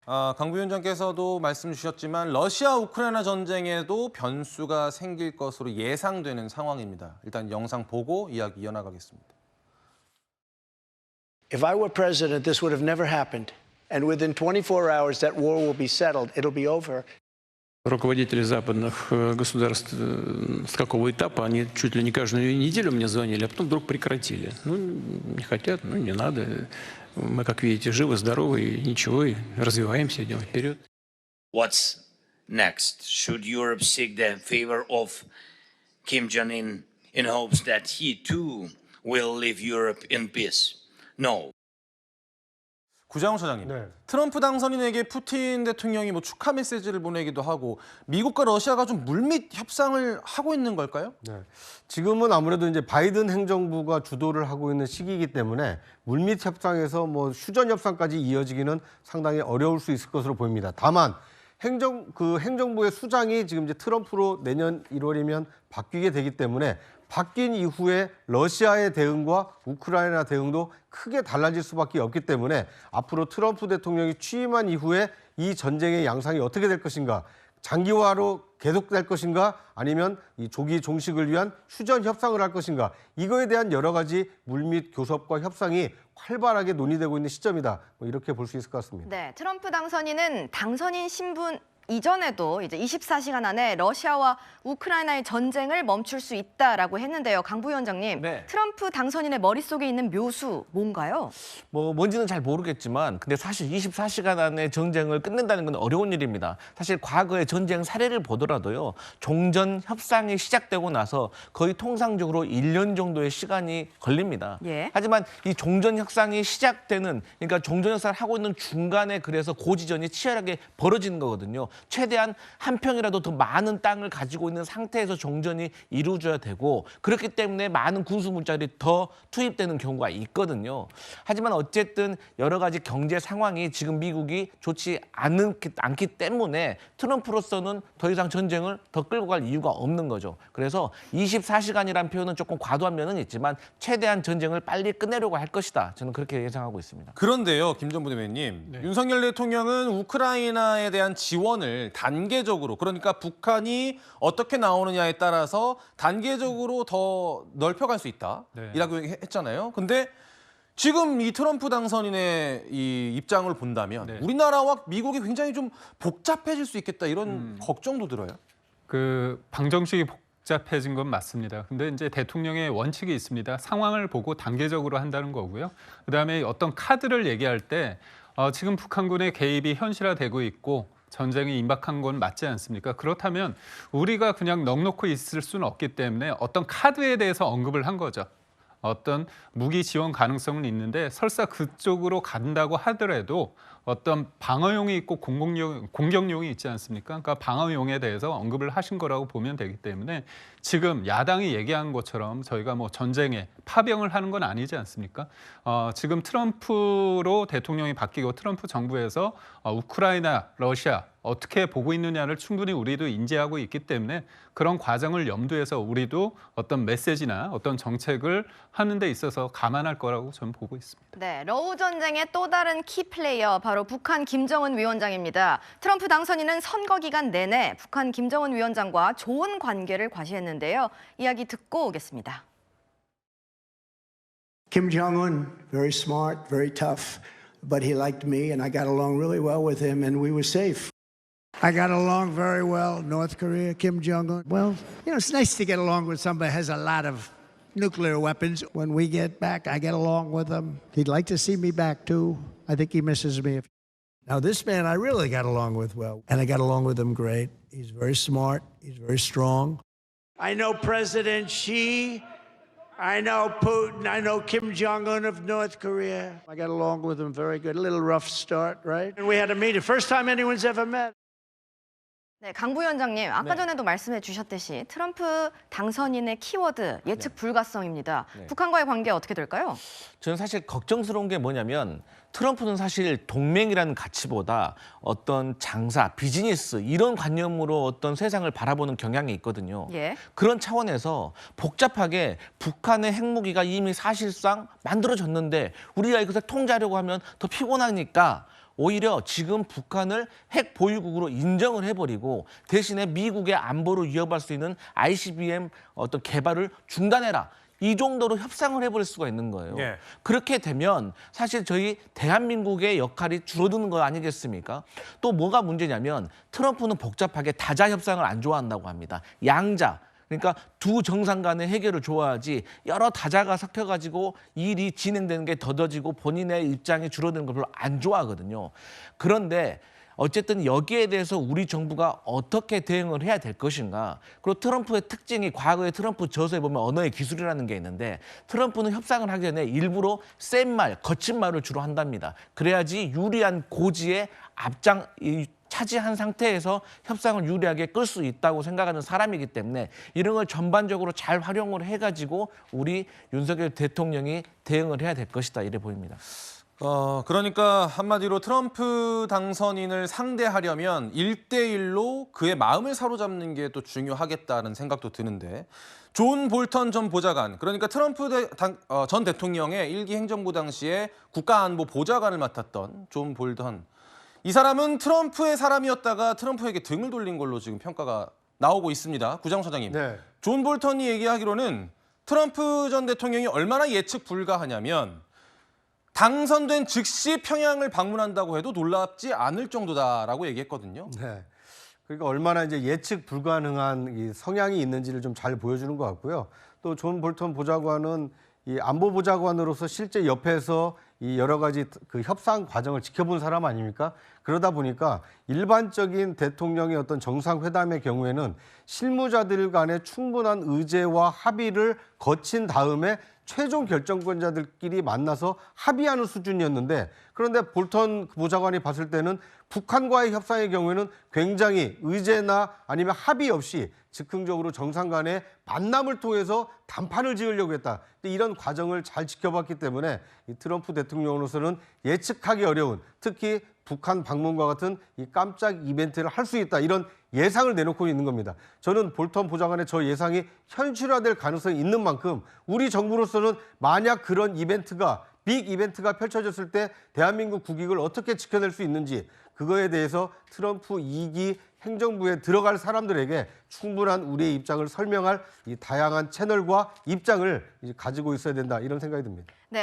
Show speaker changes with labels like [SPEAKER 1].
[SPEAKER 1] 강 부위원장께서도 말씀 주셨지만 러시아 우크라이나 전쟁에도 변수가 생길 것으로 예상되는 상황입니다. 일단 영상 보고 이야기 이어나가겠습니다.
[SPEAKER 2] If I were president, this would have never happened. And within 24 hours, that war will be settled. It'll be over.
[SPEAKER 3] Руководители западных государств с какого этапа, они чуть ли не каждую неделю мне звонили, а потом вдруг прекратили. Ну, не хотят, ну, не надо. Мы, как видите, живы, здоровы, и ничего, и развиваемся, идем вперед.
[SPEAKER 4] What's next? Should Europe seek the favor of Kim Jong-un in hopes that he too will leave Europe in peace? No.
[SPEAKER 1] 구장훈 소장님, 트럼프 당선인에게 푸틴 대통령이 축하 메시지를 보내기도 하고 미국과 러시아가 좀 물밑 협상을 하고 있는 걸까요?
[SPEAKER 5] 네. 지금은 아무래도 이제 바이든 행정부가 주도를 하고 있는 시기이기 때문에 물밑 협상에서 휴전 협상까지 이어지기는 상당히 어려울 수 있을 것으로 보입니다. 다만 행정부의 수장이 지금 이제 트럼프로 내년 1월이면 바뀌게 되기 때문에 바뀐 이후에 러시아의 대응과 우크라이나 대응도 크게 달라질 수밖에 없기 때문에 앞으로 트럼프 대통령이 취임한 이후에 이 전쟁의 양상이 어떻게 될 것인가, 장기화로 계속될 것인가, 아니면 이 조기 종식을 위한 휴전 협상을 할 것인가, 이거에 대한 여러 가지 물밑 교섭과 협상이 활발하게 논의되고 있는 시점이다. 이렇게 볼 수 있을 것 같습니다.
[SPEAKER 6] 네, 트럼프 당선인은 당선인 신분 이전에도 이제 24시간 안에 러시아와 우크라이나의 전쟁을 멈출 수 있다라고 했는데요. 강 부위원장님,
[SPEAKER 7] 네.
[SPEAKER 6] 트럼프 당선인의 머릿속에 있는 묘수 뭔가요?
[SPEAKER 7] 뭔지는 잘 모르겠지만 근데 사실 24시간 안에 전쟁을 끝낸다는 건 어려운 일입니다. 사실 과거의 전쟁 사례를 보더라도요. 종전 협상이 시작되고 나서 거의 통상적으로 1년 정도의 시간이 걸립니다.
[SPEAKER 6] 예.
[SPEAKER 7] 하지만 이 종전 협상이 시작되는, 그러니까 종전 협상을 하고 있는 중간에 그래서 고지전이 치열하게 벌어지는 거거든요. 최대한 한 평이라도 더 많은 땅을 가지고 있는 상태에서 종전이 이루어져야 되고, 그렇기 때문에 많은 군수 물자들이 더 투입되는 경우가 있거든요. 하지만 어쨌든 여러 가지 경제 상황이 지금 미국이 좋지 않기 때문에 트럼프로서는 더 이상 전쟁을 더 끌고 갈 이유가 없는 거죠. 그래서 24시간이라는 표현은 조금 과도한 면은 있지만 최대한 전쟁을 빨리 끝내려고 할 것이다. 저는 그렇게 예상하고 있습니다.
[SPEAKER 1] 그런데요, 김 전 부대변인, 윤석열 대통령은 우크라이나에 대한 지원을 단계적으로, 그러니까 북한이 어떻게 나오느냐에 따라서 단계적으로 더 넓혀갈 수 있다, 이라고 했잖아요. 근데 지금 이 트럼프 당선인의 이 입장을 본다면 우리나라와 미국이 굉장히 좀 복잡해질 수 있겠다, 이런 걱정도 들어요.
[SPEAKER 8] 방정식이 복잡해진 건 맞습니다. 근데 이제 대통령의 원칙이 있습니다. 상황을 보고 단계적으로 한다는 거고요. 그다음에 어떤 카드를 얘기할 때 지금 북한군의 개입이 현실화되고 있고 전쟁이 임박한 건 맞지 않습니까? 그렇다면 우리가 그냥 넋놓고 있을 수는 없기 때문에 어떤 카드에 대해서 언급을 한 거죠. 어떤 무기 지원 가능성은 있는데 설사 그쪽으로 간다고 하더라도 어떤 방어용이 있고 공격용이 있지 않습니까? 그러니까 방어용에 대해서 언급을 하신 거라고 보면 되기 때문에 지금 야당이 얘기한 것처럼 저희가 전쟁에 파병을 하는 건 아니지 않습니까? 지금 트럼프로 대통령이 바뀌고 트럼프 정부에서 우크라이나, 러시아 어떻게 보고 있느냐를 충분히 우리도 인지하고 있기 때문에 그런 과정을 염두해서 우리도 어떤 메시지나 어떤 정책을 하는 데 있어서 감안할 거라고 저는 보고 있습니다.
[SPEAKER 6] 네, 러우 전쟁의 또 다른 키플레이어 바로 북한 김정은 위원장입니다. 트럼프 당선인은 선거 기간 내내 북한 김정은 위원장과 좋은 관계를 과시했는데요. 이야기 듣고 오겠습니다.
[SPEAKER 2] Kim Jong-un, very smart, very tough, but he liked me and I got along really well with him and we were safe. I got along very well, North Korea, Kim Jong-un. Well, it's nice to get along with somebody who has a lot of nuclear weapons. When we get back, I get along with him. He'd like to see me back too. I think he misses me. Now, this man I really got along with well, and I got along with him great. He's very smart. He's very strong. I know President Xi. I know Putin. I know Kim Jong-un of North Korea. I got along with him very good. A little rough start, right? And we had a meeting. First time anyone's ever met.
[SPEAKER 6] 네, 강 부위원장님, 아까 전에도 말씀해 주셨듯이 트럼프 당선인의 키워드 예측 불가성입니다. 북한과의 관계 어떻게 될까요?
[SPEAKER 7] 저는 사실 걱정스러운 게 뭐냐면 트럼프는 사실 동맹이라는 가치보다 어떤 장사, 비즈니스 이런 관념으로 어떤 세상을 바라보는 경향이 있거든요.
[SPEAKER 6] 예.
[SPEAKER 7] 그런 차원에서 복잡하게 북한의 핵무기가 이미 사실상 만들어졌는데 우리가 이것을 통제하려고 하면 더 피곤하니까 오히려 지금 북한을 핵 보유국으로 인정을 해버리고 대신에 미국의 안보를 위협할 수 있는 ICBM 어떤 개발을 중단해라. 이 정도로 협상을 해버릴 수가 있는 거예요.
[SPEAKER 5] 예.
[SPEAKER 7] 그렇게 되면 사실 저희 대한민국의 역할이 줄어드는 거 아니겠습니까? 또 뭐가 문제냐면 트럼프는 복잡하게 다자 협상을 안 좋아한다고 합니다. 양자. 그러니까 두 정상 간의 해결을 좋아하지 여러 다자가 섞여가지고 일이 진행되는 게 더뎌지고 본인의 입장이 줄어드는 걸 별로 안 좋아하거든요. 그런데 어쨌든 여기에 대해서 우리 정부가 어떻게 대응을 해야 될 것인가. 그리고 트럼프의 특징이 과거에 트럼프 저서에 보면 언어의 기술이라는 게 있는데 트럼프는 협상을 하기 전에 일부러 센 말, 거친 말을 주로 한답니다. 그래야지 유리한 고지에 차지한 상태에서 협상을 유리하게 끌 수 있다고 생각하는 사람이기 때문에 이런 걸 전반적으로 잘 활용을 해가지고 우리 윤석열 대통령이 대응을 해야 될 것이다 이래 보입니다.
[SPEAKER 1] 그러니까 한마디로 트럼프 당선인을 상대하려면 1대1로 그의 마음을 사로잡는 게 또 중요하겠다는 생각도 드는데 존 볼턴 전 보좌관, 그러니까 트럼프 전 대통령의 1기 행정부 당시에 국가안보 보좌관을 맡았던 존 볼턴. 이 사람은 트럼프의 사람이었다가 트럼프에게 등을 돌린 걸로 지금 평가가 나오고 있습니다. 구장 소장님.
[SPEAKER 5] 네.
[SPEAKER 1] 존 볼턴이 얘기하기로는 트럼프 전 대통령이 얼마나 예측 불가하냐면 당선된 즉시 평양을 방문한다고 해도 놀랍지 않을 정도다라고 얘기했거든요.
[SPEAKER 5] 네. 그러니까 얼마나 이제 예측 불가능한 이 성향이 있는지를 좀 잘 보여주는 것 같고요. 또 존 볼턴 보좌관은 이 안보 보좌관으로서 실제 옆에서 이 여러 가지 그 협상 과정을 지켜본 사람 아닙니까? 그러다 보니까 일반적인 대통령의 어떤 정상회담의 경우에는 실무자들 간의 충분한 의제와 합의를 거친 다음에 최종 결정권자들끼리 만나서 합의하는 수준이었는데, 그런데 볼턴 보좌관이 봤을 때는 북한과의 협상의 경우에는 굉장히 의제나 아니면 합의 없이 즉흥적으로 정상 간의 만남을 통해서 담판을 지으려고 했다. 이런 과정을 잘 지켜봤기 때문에 이 트럼프 대통령으로서는 예측하기 어려운, 특히 북한 방문과 같은 이 깜짝 이벤트를 할 수 있다, 이런 예상을 내놓고 있는 겁니다. 저는 볼턴 보좌관의 저 예상이 현실화될 가능성이 있는 만큼 우리 정부로서는 만약 그런 이벤트가, 빅 이벤트가 펼쳐졌을 때 대한민국 국익을 어떻게 지켜낼 수 있는지, 그거에 대해서 트럼프 2기 행정부에 들어갈 사람들에게 충분한 우리의 입장을 설명할 이 다양한 채널과 입장을 이제 가지고 있어야 된다, 이런 생각이 듭니다.
[SPEAKER 6] 네.